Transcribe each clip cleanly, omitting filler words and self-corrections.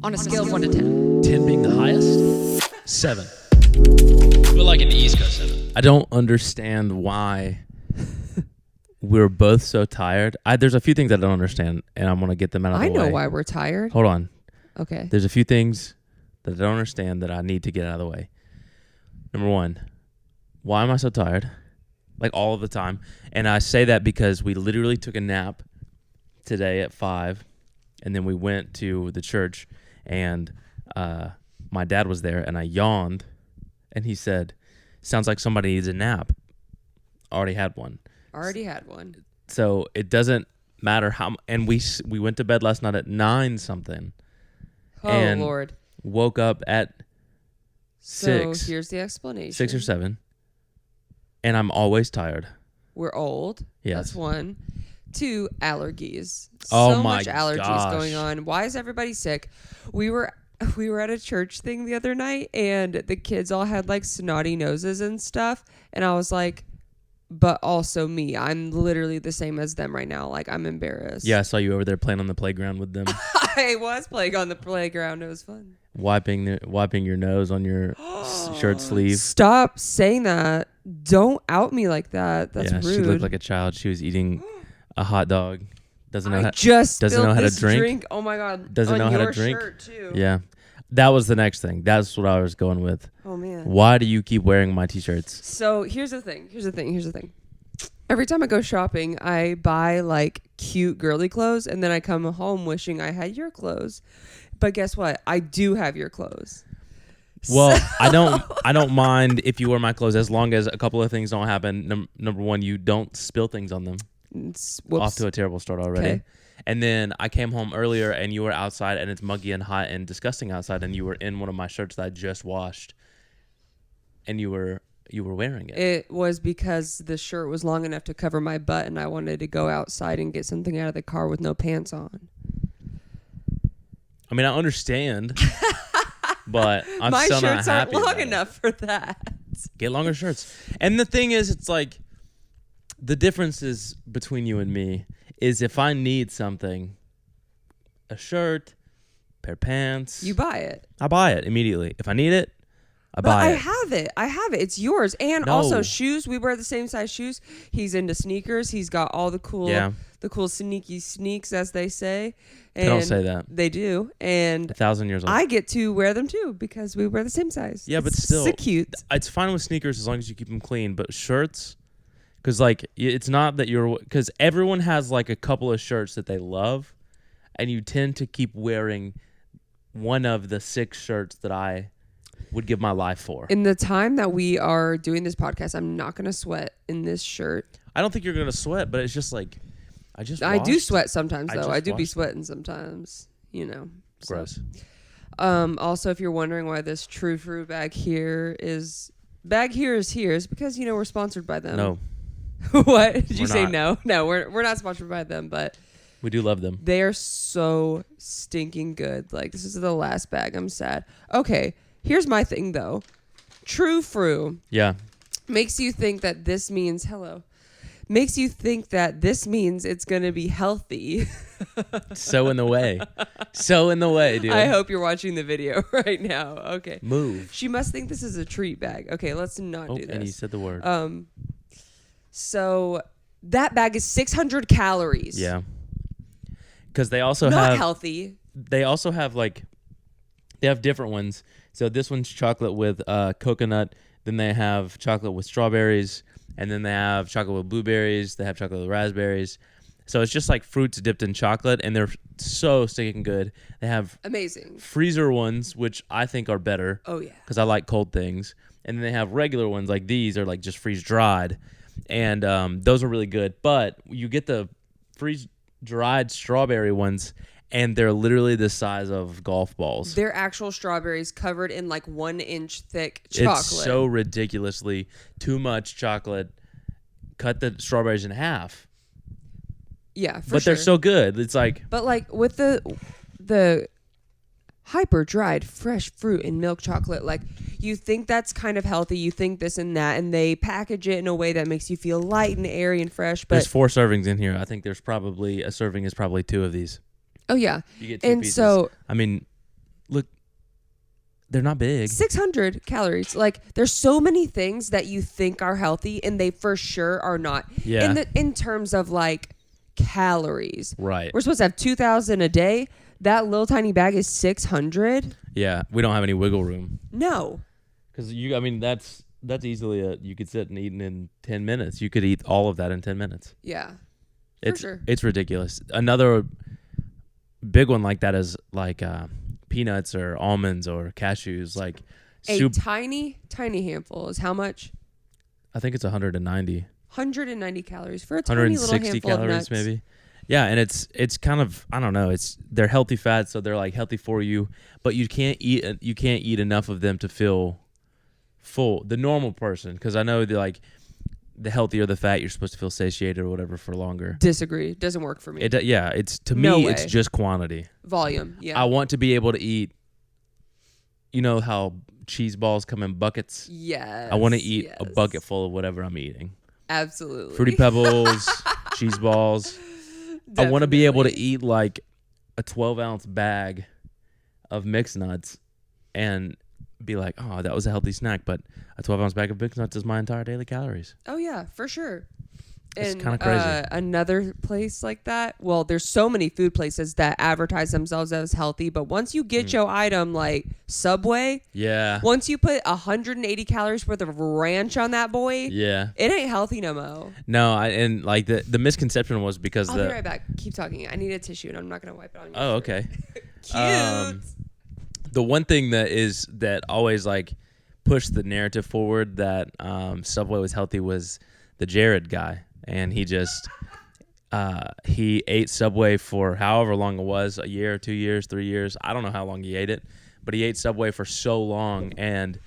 On a scale of 1 to 10. 10 being the highest? 7. But like an East Coast 7. I don't understand why we're both so tired. There's a few things I don't understand, and I'm going to get them out of the way. I know why we're tired. Hold on. Okay. There's a few things that I don't understand that I need to get out of the way. Number one, why am I so tired? Like all of the time. And I say that because we literally took a nap today at 5, and then we went to the church, and my dad was there, and I yawned, and he said, sounds like somebody needs a nap. Already had one. So it doesn't matter how, and we went to bed last night at 9 something. Oh, and Lord. Woke up at 6. So here's the explanation. 6 or 7. And I'm always tired. We're old. Yes. That's 1. 2, allergies. Oh so my much allergies gosh. going on. Why is everybody sick? We were at a church thing the other night, and the kids all had like snotty noses and stuff. And I was like, but also me. I'm literally the same as them right now. Like, I'm embarrassed. Yeah, I saw you over there playing on the playground with them. I was playing on the playground. It was fun. wiping your nose on your shirt sleeve. Stop saying that. Don't out me like that. That's rude. She looked like a child. She was eating a hot dog. Doesn't know how to to drink. Oh my God. Doesn't know how to drink. Shirt too. Yeah. That was the next thing. That's what I was going with. Oh man. Why do you keep wearing my t-shirts? So here's the thing. Every time I go shopping, I buy like cute girly clothes, and then I come home wishing I had your clothes. But guess what? I do have your clothes. Well, I don't mind if you wear my clothes as long as a couple of things don't happen. Number one, you don't spill things on them. Whoops. Off to a terrible start already. Okay. And then I came home earlier, and you were outside, and it's muggy and hot and disgusting outside, and you were in one of my shirts that I just washed, and you were wearing it. It was because the shirt was long enough to cover my butt, and I wanted to go outside and get something out of the car with no pants on. I mean, I understand, but I'm my still not shirts aren't happy long about enough for that. Get longer shirts. And the thing is, it's like the difference is between you and me is if I need something, a shirt, pair of pants, You buy it. I buy it immediately. If I need it, I But buy I it. have it. It's yours. And No. also shoes. We wear the same size shoes. He's into sneakers. He's got all the cool sneaky sneaks, as they say. And They don't say that. They do. And 1,000 years old. I get to wear them too because we wear the same size. Yeah, but It's still, so cute. It's fine with sneakers as long as you keep them clean. But shirts, because like it's not that because everyone has like a couple of shirts that they love, and you tend to keep wearing one of the 6 shirts that I would give my life for. In the time that we are doing this podcast, I'm not going to sweat in this shirt. I don't think you're gonna sweat, but it's just like I do sweat sometimes, though. I do be washed. sweating sometimes, So. Gross. Also, if you're wondering why this True Fruit bag here is here is because we're sponsored by them. No, What did you We're say? not. No, we're not sponsored by them, but we do love them. they are so stinking good. Like, this is the last bag. I'm sad. Okay, here's my thing though. True Fruit Yeah. makes you think that this means Makes you think that this means it's gonna be healthy. So in the way, dude. I hope you're watching the video right now. Okay. Move. She must think this is a treat bag. Okay, let's not do this. And you said the word. So that bag is 600 calories. Yeah. Because they also Not have healthy. They also have they have different ones. So this one's chocolate with coconut. Then they have chocolate with strawberries, and then they have chocolate with blueberries. They have chocolate with raspberries. So it's just like fruits dipped in chocolate, and they're so stinking good. They have Amazing. freezer ones, which I think are better. Oh yeah. Because I like cold things. And then they have regular ones like these are like just freeze dried, and those are really good. But you get the freeze dried strawberry ones, and they're literally the size of golf balls. They're actual strawberries covered in like 1 inch thick chocolate. It's so ridiculously too much chocolate. Cut the strawberries in half. Yeah, for But sure. they're so good. It's like But like with the hyper dried fresh fruit and milk chocolate, like you think that's kind of healthy, you think this and that, and they package it in a way that makes you feel light and airy and fresh. But there's 4 servings in here. I think there's probably a serving is probably 2 of these. oh yeah, You get 2 and pieces. so I mean, look, they're not big. 600 calories. Like, there's so many things that you think are healthy and they for sure are not. Yeah. In terms of like calories. Right. We're supposed to have 2,000 a day. That little tiny bag is 600. Yeah, we don't have any wiggle room. No. Because that's easily you could sit and eat in 10 minutes. You could eat all of that in 10 minutes. Yeah. It's sure. It's ridiculous. Another big one like that is like peanuts or almonds or cashews. Like A tiny handful is how much? I think it's 190. 190 calories for a tiny little 160 handful of nuts. calories maybe. Yeah, and it's kind of, I don't know, they're healthy fats, so they're like healthy for you, but you can't eat enough of them to feel full. The normal person, because I know like the healthier the fat, you're supposed to feel satiated or whatever for longer. Disagree. Doesn't work for me. It's to No me way. it's just quantity. Volume. Yeah. I want to be able to eat. You know how cheese balls come in buckets? Yes. I want to eat a yes. bucket full of whatever I'm eating. Absolutely. Fruity Pebbles, cheese balls. I want to be able to eat like a 12-ounce bag of mixed nuts and be like, oh, that was a healthy snack, but a 12-ounce bag of mixed nuts is my entire daily calories. Oh, yeah, for sure. It's And kinda crazy. Another place like that, well, there's so many food places that advertise themselves as healthy, but once you get your item like Subway, Yeah. once you put 180 calories worth of ranch on that boy, Yeah. it ain't healthy no more. No, and like the misconception was because I'll be right back. Keep talking. I need a tissue, and I'm not going to wipe it on you. Oh, okay. Cute. The one thing that always like pushed the narrative forward that Subway was healthy was the Jared guy, and he just he ate Subway for however long it was, a year, 2 years, 3 years. I don't know how long he ate it, but he ate Subway for so long, and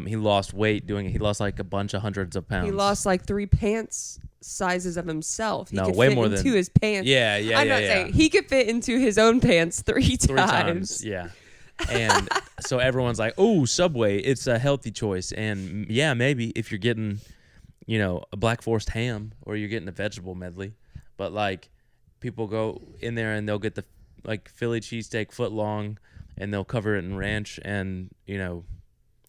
he lost weight doing it. He lost like a bunch of hundreds of pounds. He lost like 3 pants sizes of himself. He No, could way fit more into than- his pants. Yeah, I'm not saying he could fit into his own pants three three times. Yeah. And so everyone's like, oh, Subway, it's a healthy choice. And yeah, maybe if you're getting, a Black Forest ham or you're getting a vegetable medley. But like people go in there and they'll get the like Philly cheesesteak foot long and they'll cover it in ranch and,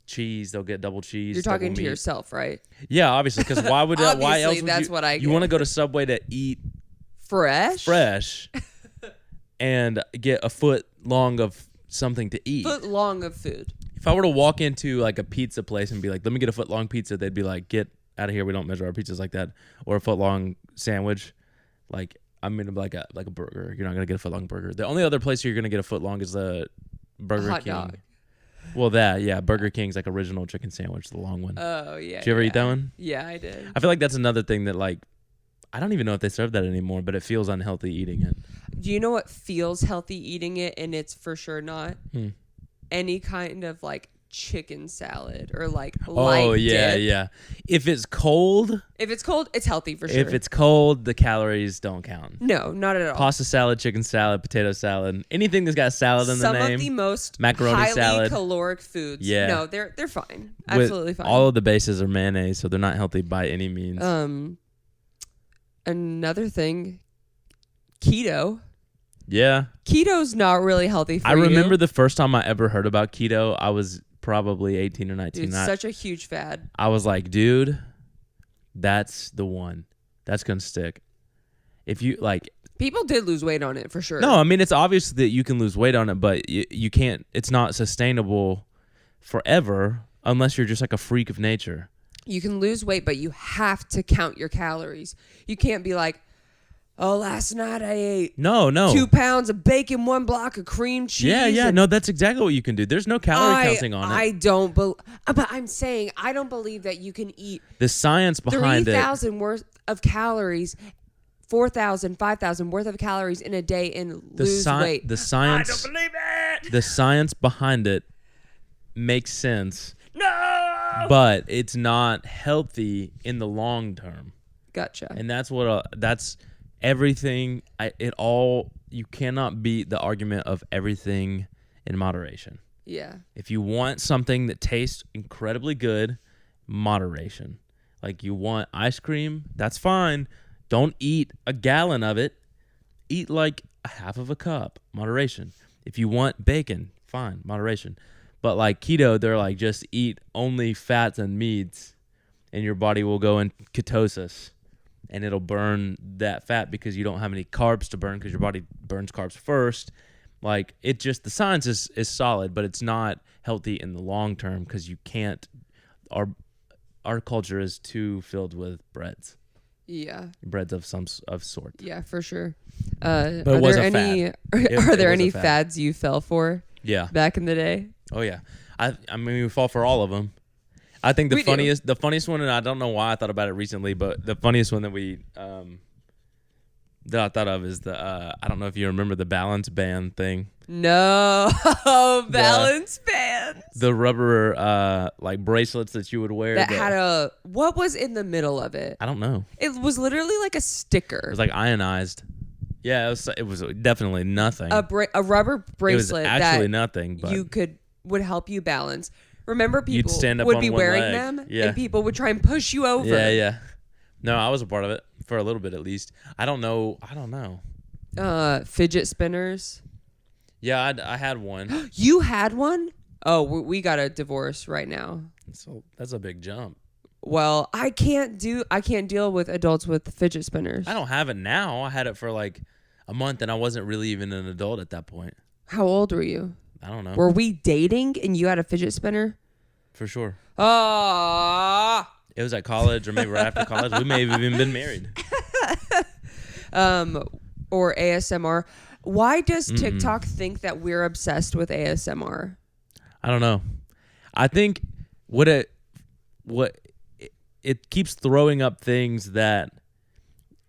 cheese. They'll get double cheese. You're talking double to meat. yourself, right? Yeah, obviously. Because why would why Obviously, else would that's you, what I you want to get. go to Subway to eat fresh and get a foot long of something to eat. Foot long of food. If I were to walk into like a pizza place and be like, let me get a foot long pizza, they'd be like, get out of here. We don't measure our pizzas like that. Or a foot long sandwich. Like, I'm going to be like a burger. You're not going to get a foot long burger. The only other place you're going to get a foot long is the Burger Hot King. dog. Well, Burger King's like original chicken sandwich, the long one. Oh, yeah. Did you ever eat that one? Yeah, I did. I feel like that's another thing that like, I don't even know if they serve that anymore, but it feels unhealthy eating it. Do you know what feels healthy eating it and it's for sure not? Any kind of like chicken salad or like light dip. Yeah. If it's cold, If it's cold, it's healthy for sure. if it's cold, the calories don't count. No, not at all. Pasta salad, chicken salad, potato salad, anything that's got salad in Some the name. of the most macaroni highly salad. caloric foods. Yeah. No, they're fine. with Absolutely fine. All of the bases are mayonnaise, so they're not healthy by any means. Another thing, keto. Yeah. Keto's not really healthy for I you. remember the first time I ever heard about keto, I was probably 18 or 19. Dude, it's such a huge fad. I was like, dude, that's the one. That's going to stick. If you like, People did lose weight on it for sure. no, I mean, it's obvious that you can lose weight on it, but you can't, it's not sustainable forever unless you're just like a freak of nature. You can lose weight, but you have to count your calories. You can't be like, oh, last night I ate No. 2 pounds of bacon, 1 block of cream cheese. Yeah. and No, that's exactly what you can do. There's no calorie counting on it. I don't but I'm saying I don't believe that you can eat The science behind it. 3,000 worth of calories, 4,000, 5,000 worth of calories in a day and lose weight. The science. I don't believe it. The science behind it makes sense. No. But it's not healthy in the long term, Gotcha. and that's everything. You cannot beat the argument of everything in moderation. Yeah. If you want something that tastes incredibly good, moderation. Like you want ice cream, that's fine. Don't eat a gallon of it. Eat like a half of a cup. Moderation. If you want bacon, fine, moderation. But like keto, they're like just eat only fats and meats, and your body will go in ketosis, and it'll burn that fat because you don't have any carbs to burn because your body burns carbs first. Like it just the science is solid, but it's not healthy in the long term because you can't. Our culture is too filled with breads. Yeah. Breads of some of sort. Yeah, for sure. But it was a any fad. are there was any a fad. fads you fell for Yeah. back in the day? Oh yeah. I mean we fall for all of them. I think We do. the funniest one, and I don't know why I thought about it recently, but the funniest one that that I thought of is the I don't know if you remember the balance band thing. No. Balance bands. The rubber like bracelets that you would wear That had what was in the middle of it? I don't know. It was literally like a sticker. It was like ionized. Yeah, it was definitely nothing. A rubber It was bracelet actually that nothing, but would help you balance. Remember, people stand up would on be one wearing leg. them, Yeah. and people would try and push you over. yeah. No, I was a part of it for a little bit at least. I don't know. Fidget spinners. Yeah, I had one. You had one? Oh, we got a divorce right now. So that's a big jump. Well, I can't deal with adults with fidget spinners. I don't have it now. I had it for like a month, and I wasn't really even an adult at that point. How old were you? I don't know. Were we dating and you had a fidget spinner? For sure. Ah. It was at college or maybe right after college. We may have even been married. Or ASMR. Why does TikTok think that we're obsessed with ASMR? I don't know. I think it keeps throwing up things that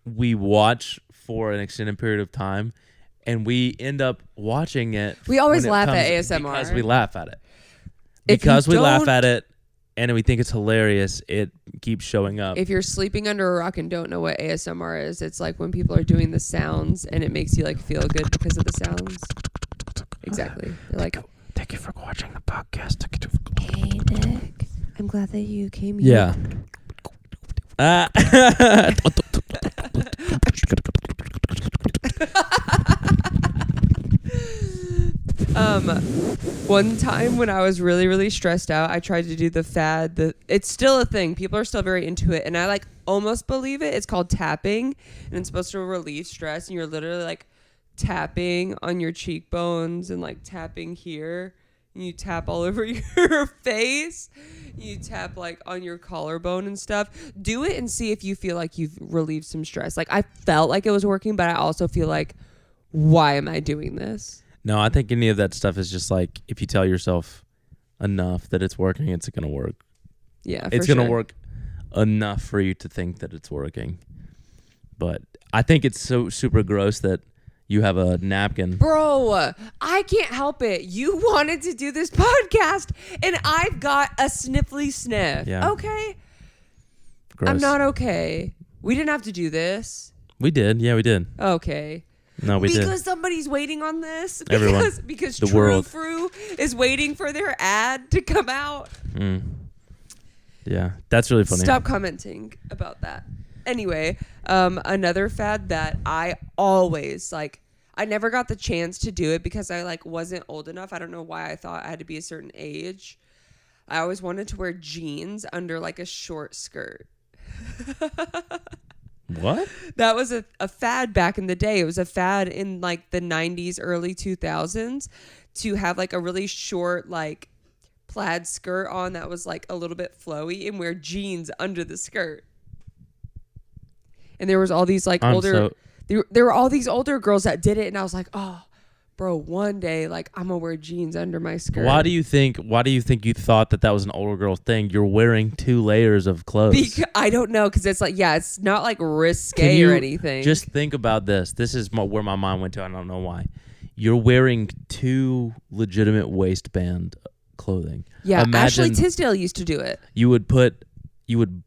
we watch for an extended period of time, and we end up watching it. We always when it laugh at comes- ASMR. because we laugh at it. If you Because we laugh don't- at it and we think it's hilarious, it keeps showing up. If you're sleeping under a rock and don't know what ASMR is, it's like when people are doing the sounds and it makes you like feel good because of the sounds. Exactly. You're like, Thank you for watching the podcast. hey Nick, I'm glad that you came here. Yeah. One time when I was really, really stressed out, I tried to do the fad. It's still a thing. People are still very into it. And I like almost believe it. It's called tapping. And it's supposed to relieve stress. And you're literally like tapping on your cheekbones and like tapping here. And you tap all over your face. You tap like on your collarbone and stuff. Do it and see if you feel like you've relieved some stress. Like I felt like it was working, but I also feel like, why am I doing this? No, I think any of that stuff is just like if you tell yourself enough that it's working, it's going to work. Yeah, It's for going to sure. work enough for you to think that it's working. But I think it's so super gross that you have a napkin. Bro, I can't help it. You wanted to do this podcast, and I've got a sniffly sniff. Yeah. Okay? Gross. I'm not okay. We didn't have to do this. We did. Yeah, we did. Okay. No, we because did. somebody's waiting on this. Everyone. Because The True world. Fru is waiting for their ad to come out. Yeah, that's really funny. Stop commenting about that. Anyway, another fad that I always like, I never got the chance to do it because I like wasn't old enough. I don't know why I thought I had to be a certain age. I always wanted to wear jeans under like a short skirt. What? That was a fad back in the day. It was a fad in like the 90s, early 2000s to have like a really short like plaid skirt on that was like a little bit flowy and wear jeans under the skirt. And there was all these like there were all these older girls that did it, and I was like, oh, bro, one day like I'm gonna wear jeans under my skirt. Why do you think you thought that was an older girl thing? You're wearing 2 layers of clothes. I don't know, because it's like, yeah, it's not like risque or anything. Just think about this. This is where my mind went to. I don't know why. You're wearing 2 legitimate waistband clothing. yeah, Imagine Ashley Tisdale used to do it. you would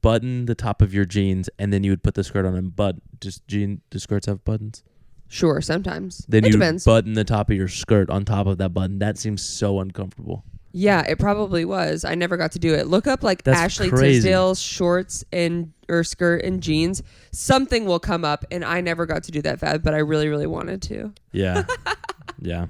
button the top of your jeans, and then you would put the skirt on and do skirts have buttons? Sure, sometimes. Then it you depends. button the top of your skirt on top of that button. That seems so uncomfortable. Yeah, it probably was. I never got to do it. Look up like That's Ashley crazy. Tisdale shorts or skirt and jeans. Something will come up, and I never got to do that fad, but I really, really wanted to. Yeah. Yeah.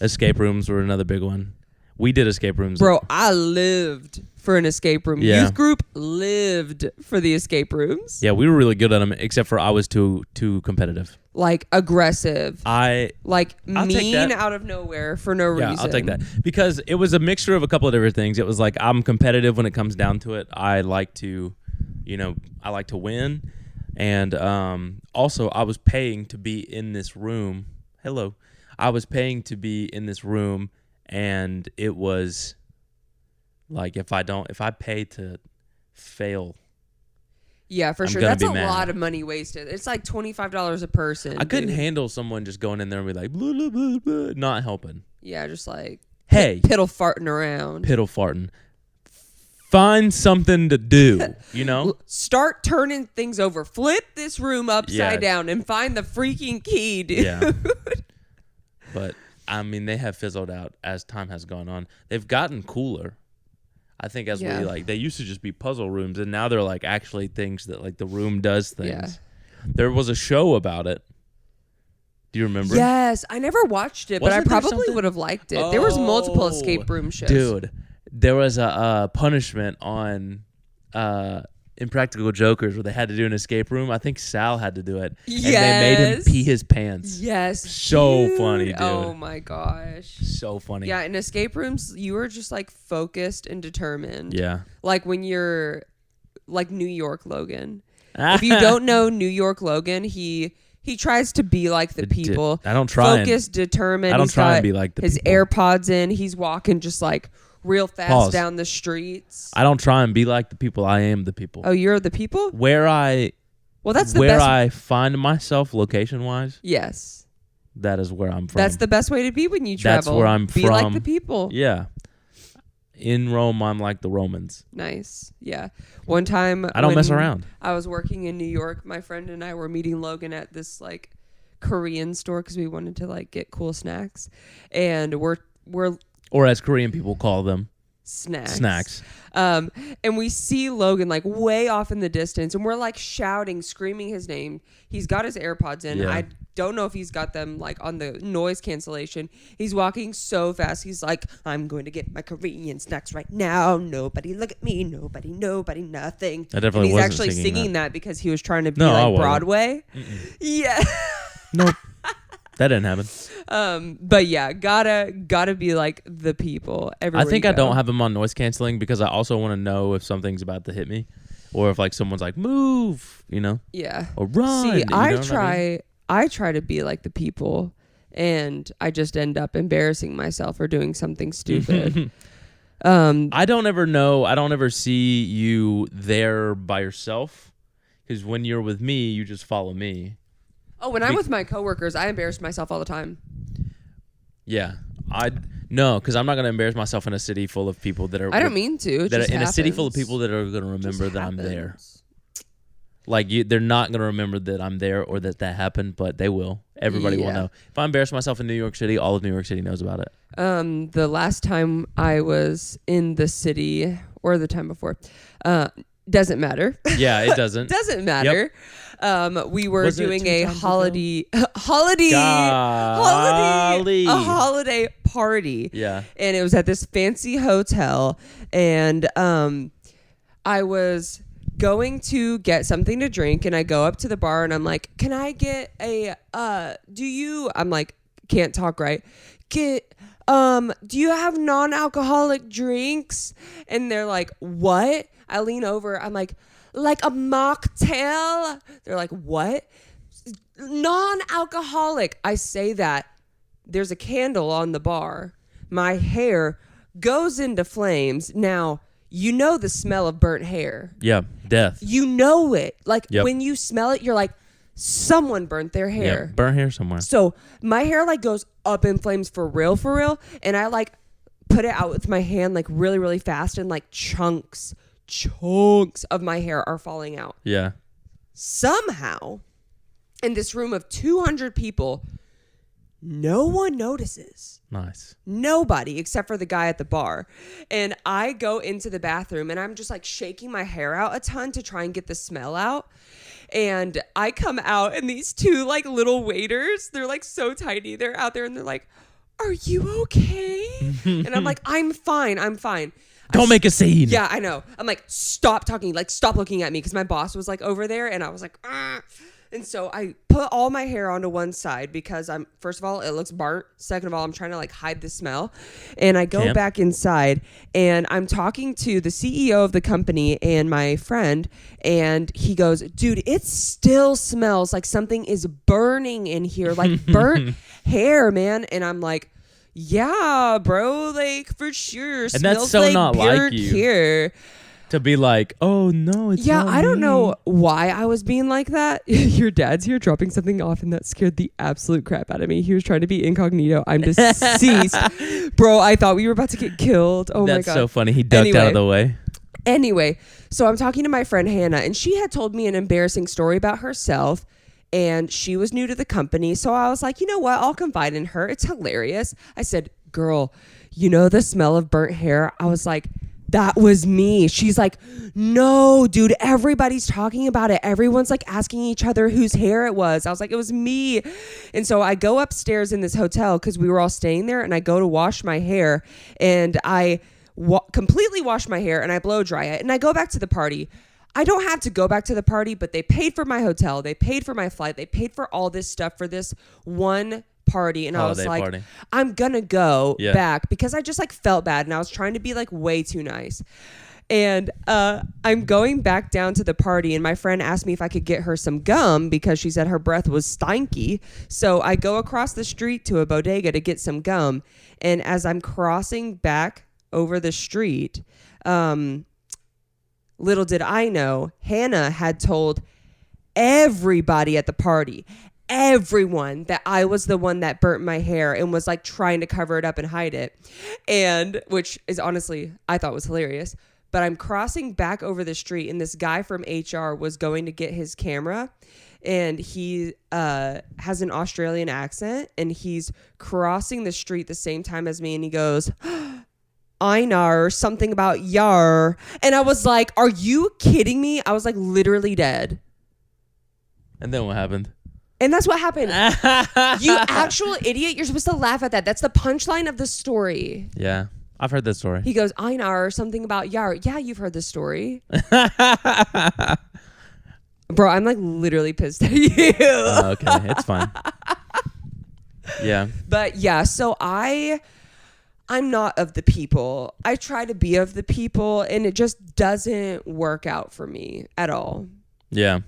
Escape rooms were another big one. We did escape rooms. Bro, I lived for an escape room. Yeah. Youth group lived for the escape rooms. Yeah, we were really good at them, except for I was too competitive. Like aggressive. Like I'll take mean that. out of nowhere for no Yeah, reason. I'll take that. Because it was a mixture of a couple of different things. It was like I'm competitive when it comes down to it. I like to win. And also I was paying to be in this room. Hello. I was paying to be in this room, and it was like if I pay to fail, Yeah, for I'm sure. gonna That's be a mad. lot of money wasted. It's like $25 a person. I couldn't dude. handle someone just going in there and be like blah, blah, blah, blah, not helping. Yeah, just like Hey, piddle farting around. piddle farting. Find something to do, you know? Start turning things over. Flip this room upside Yeah. down and find the freaking key, dude. Yeah. But I mean, they have fizzled out as time has gone on. They've gotten cooler. I think as Yeah. they used to just be puzzle rooms, and now they're like actually things that like the room does things. Yeah. There was a show about it. Do you remember? Yes, I never watced it, but I Wasn't there probably something- would have liked it. There was multiple Oh, escape room shows. Dude, there was a punishment on Impractical Jokers where they had to do an escape room. I think Sal had to do it. And they made him Yes. pee his pants. Yes. So funny, dude. Oh my gosh. So funny. Yeah, in escape rooms, you are just like focused and determined. Yeah. Like when you're like New York Logan. If you don't know New York Logan, he tries to be like the people. I don't try and- Focused, determined. I don't He's try and got be like the his people. AirPods in. He's walking just like real fast Pause. down the streets. I don't try and be like the people. I am the people. Oh, you're the people? Where I Well, that's the where best. I find myself location wise, Yes. that is where I'm from. That's the best way to be when you That's travel. where I'm be like from. the people. Yeah. In Rome, I'm like the Romans. Nice. Yeah. One time I don't mess when around. I was working in New York. My friend and I were meeting Logan at this like Korean store because we wanted to like get cool snacks, and we're Or as Korean people call them, snacks. And we see Logan like way off in the distance, and we're like shouting, screaming his name. He's got his AirPods in. Yeah. I don't know if he's got them like on the noise cancellation. He's walking so fast. He's like, I'm going to get my Korean snacks right now. Nobody look at me. Nobody, nothing. I definitely and he's wasn't actually singing that because he was trying to be No, I like wasn't. Broadway. Yeah. Nope. That didn't happen. But yeah, gotta be like the people. I Everywhere think you I go. don't have them on noise canceling because I also want to know if something's about to hit me, or if like someone's like move, you know, Yeah. or run. See, you know I what mean? try to be like the people, and I just end up embarrassing myself or doing something stupid. I don't ever know. I don't ever see you there by yourself, because when you're with me, you just follow me. Oh, when I'm with my coworkers, I embarrass myself all the time. Yeah, no, because I'm not gonna embarrass myself in a city full of people that are. I don't mean to. It that just are in a city full of happens. people that are gonna It just remember that I'm there. happens. Like they're not gonna remember that I'm there or that happened, but they will. Everybody will Yeah. know. If I embarrass myself in New York City, all of New York City knows about it. The last time I was in the city, or the time before, doesn't matter. Yeah, it doesn't. Doesn't matter. We were Was it doing 2 a times ago? holiday Golly. a holiday party. Yeah. And it was at this fancy hotel, and I was going to get something to drink, and I go up to the bar and I'm like, can I get a I'm like, can't talk right. Do you have non-alcoholic drinks? And they're like, what? I lean over. I'm like a mocktail? They're like, what? Non-alcoholic. I say that. There's a candle on the bar. My hair goes into flames. Now, you know the smell of burnt hair. Yeah. Death. You know it. Like Yep. when you smell it, you're like, someone burnt their hair. Yeah. Burnt hair somewhere. So my hair like goes up in flames for real. And I like put it out with my hand like really, really fast, and like chunks of my hair are falling out. Yeah. Somehow, in this room of 200 people, no one notices. Nice. Nobody except for the guy at the bar. And I go into the bathroom and I'm just like shaking my hair out a ton to try and get the smell out. And I come out and these two like little waiters, they're like so tiny. They're out there and they're like, are you okay? And I'm like, I'm fine. Don't make a scene. Yeah, I know. I'm like, stop talking, like, stop looking at me, because my boss was like over there, and I was like, ah. And so I put all my hair onto one side because first of all, it looks burnt. Second of all, I'm trying to like hide the smell. And I go back inside, and I'm talking to the CEO of the company and my friend, and he goes, dude, it still smells like something is burning in here, like burnt hair, man. And I'm like, yeah, bro, like for sure. And smells that's so like not like burnt you. hair. To be like, oh no, it's Yeah, not I don't me. know why I was being like that. Your dad's here dropping something off, and that scared the absolute crap out of me. He was trying to be incognito. I'm deceased. Bro, I thought we were about to get killed. Oh That's my God. so funny. He ducked out of the way. Anyway, so I'm talking to my friend Hannah, and she had told me an embarrassing story about herself, and she was new to the company. So I was like, you know what? I'll confide in her. It's hilarious. I said, girl, you know the smell of burnt hair? I was like, that was me. She's like, no, dude, everybody's talking about it. Everyone's like asking each other whose hair it was. I was like, it was me. And so I go upstairs in this hotel because we were all staying there, and I go to wash my hair, and I completely wash my hair and I blow dry it, and I go back to the party. I don't have to go back to the party, but they paid for my hotel. They paid for my flight. They paid for all this stuff for this one party, and I was like, party. I'm gonna go back, because I just like felt bad, and I was trying to be like way too nice. And I'm going back down to the party, and my friend asked me if I could get her some gum because she said her breath was stinky. So I go across the street to a bodega to get some gum, and as I'm crossing back over the street, little did I know, Hannah had told everybody at the party, everyone, that I was the one that burnt my hair and was like trying to cover it up and hide it. And which is honestly, I thought was hilarious. But I'm crossing back over the street, and this guy from HR was going to get his camera, and he has an Australian accent, and he's crossing the street the same time as me, and he goes, Einar, something about yar. And I was like, are you kidding me? I was like literally dead. And then what happened? And that's what happened. You actual idiot. You're supposed to laugh at that. That's the punchline of the story. Yeah, I've heard that story. He goes, Einar, something about yar. Yeah, you've heard this story. Bro, I'm like literally pissed at you. Okay, it's fine. Yeah. But yeah, so I'm not of the people. I try to be of the people, and it just doesn't work out for me at all. Yeah.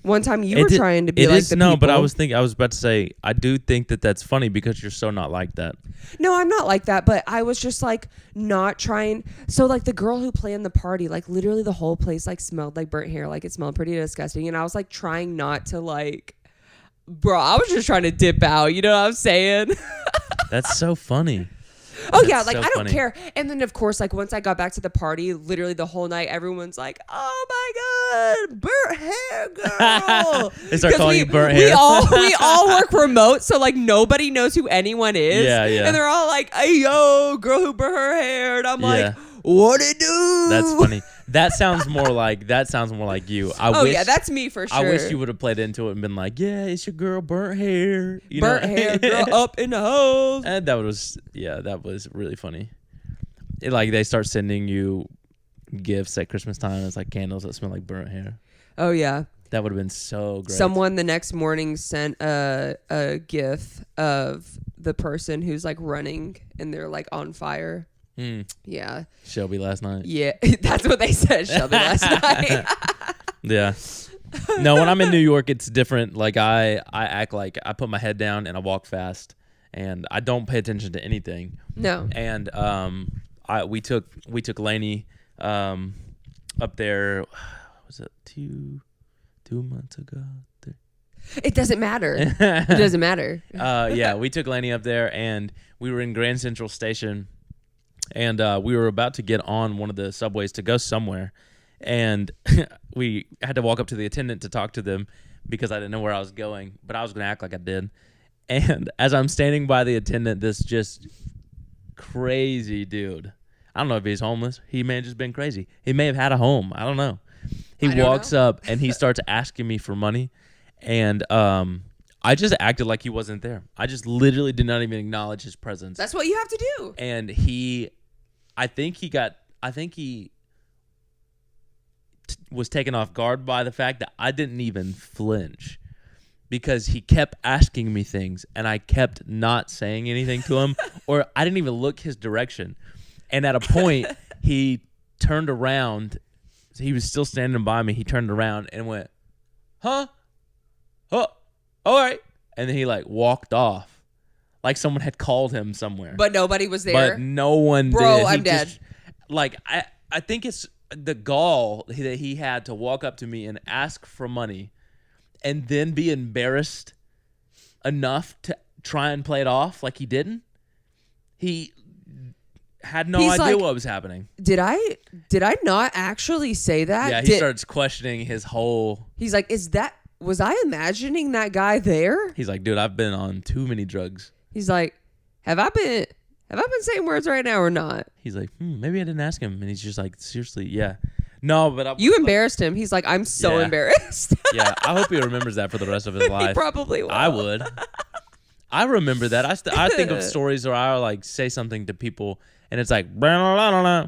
One time you were trying to be like the people. But I was about to say, I do think that that's funny because you're so not like that. No, I'm not like that, but I was just like not trying. So like the girl who planned the party, like literally the whole place like smelled like burnt hair. Like it smelled pretty disgusting. And I was like trying not to like, bro, I was just trying to dip out. You know what I'm saying? That's so funny. Oh yeah, That's like so I don't funny. care. And then of course, like once I got back to the party, literally the whole night, everyone's like, "Oh my god, burnt hair girl!" They start 'Cause calling you burnt hair. We all work remote, so like nobody knows who anyone is. Yeah, yeah. And they're all like, "Hey yo, girl who burnt her hair," and I'm Yeah. like, "What it do?" That's funny. That sounds more like you. Yeah, that's me for sure. I wish you would have played into it and been like, "Yeah, it's your girl, burnt hair." You burnt know? hair girl up in the hose. And that was really funny. Like they start sending you gifts at Christmas time. It's like candles that smell like burnt hair. Oh yeah. That would have been so great. Someone the next morning sent a gif of the person who's like running and they're like on fire. Yeah. Shelby last night. Yeah, that's what they said, Shelby, last night. Yeah. No, when I'm in New York, it's different. Like I act like I put my head down and I walk fast, and I don't pay attention to anything. No. And we took Lainey up there. Was it two months ago? It doesn't matter. It doesn't matter. Yeah, we took Lainey up there, and we were in Grand Central Station, and we were about to get on one of the subways to go somewhere, and we had to walk up to the attendant to talk to them because I didn't know where I was going, but I was going to act like I did. And as I'm standing by the attendant, this just crazy dude, I don't know if he's homeless. He may have just been crazy. He may have had a home. I don't know. He walks up and he starts asking me for money. And I just acted like he wasn't there. I just literally did not even acknowledge his presence. That's what you have to do. And I think he was taken off guard by the fact that I didn't even flinch, because he kept asking me things and I kept not saying anything to him, or I didn't even look his direction. And at a point, he turned around. He was still standing by me. He turned around and went, huh? Oh, all right. And then he like walked off, like someone had called him somewhere. But nobody was there. But no one Bro, did. I'm dead. Like, I think it's the gall that he had to walk up to me and ask for money and then be embarrassed enough to try and play it off like he didn't. He had no He's idea like, what was happening. Did I not actually say that? Yeah, he starts questioning his whole... He's like, was I imagining that guy there? He's like, dude, I've been on too many drugs. He's like, have I been saying words right now or not? He's like, maybe I didn't ask him. And he's just like, seriously, yeah. No, but you embarrassed him. He's like, I'm so embarrassed. Yeah, I hope he remembers that for the rest of his life. He probably will. I would. I remember that. I think of stories where I like say something to people and it's like, blah, blah, blah, blah,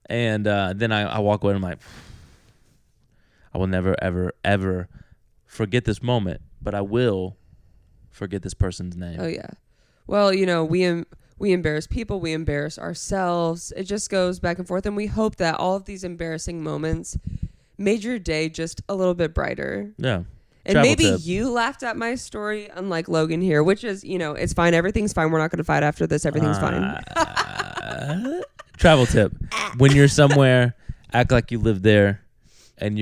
and then I walk away and I'm like, I will never, ever, ever forget this moment, but I will forget this person's name. Oh, yeah. Well, we embarrass people. We embarrass ourselves. It just goes back and forth. And we hope that all of these embarrassing moments made your day just a little bit brighter. Yeah. And Travel maybe tip. you laughed at my story, unlike Logan here, which is, it's fine. Everything's fine. We're not going to fight after this. Everything's fine. Travel tip. When you're somewhere, act like you live there, and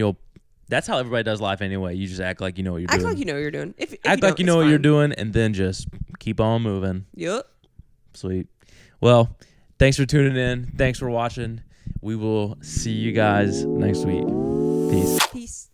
that's how everybody does life anyway. You just act like you know what you're doing. Act like you know what you're doing. If act you like you don't, know it's what you're fine. doing, and then just keep on moving. Yep. Sweet. Well, thanks for tuning in. Thanks for watching. We will see you guys next week. Peace. Peace.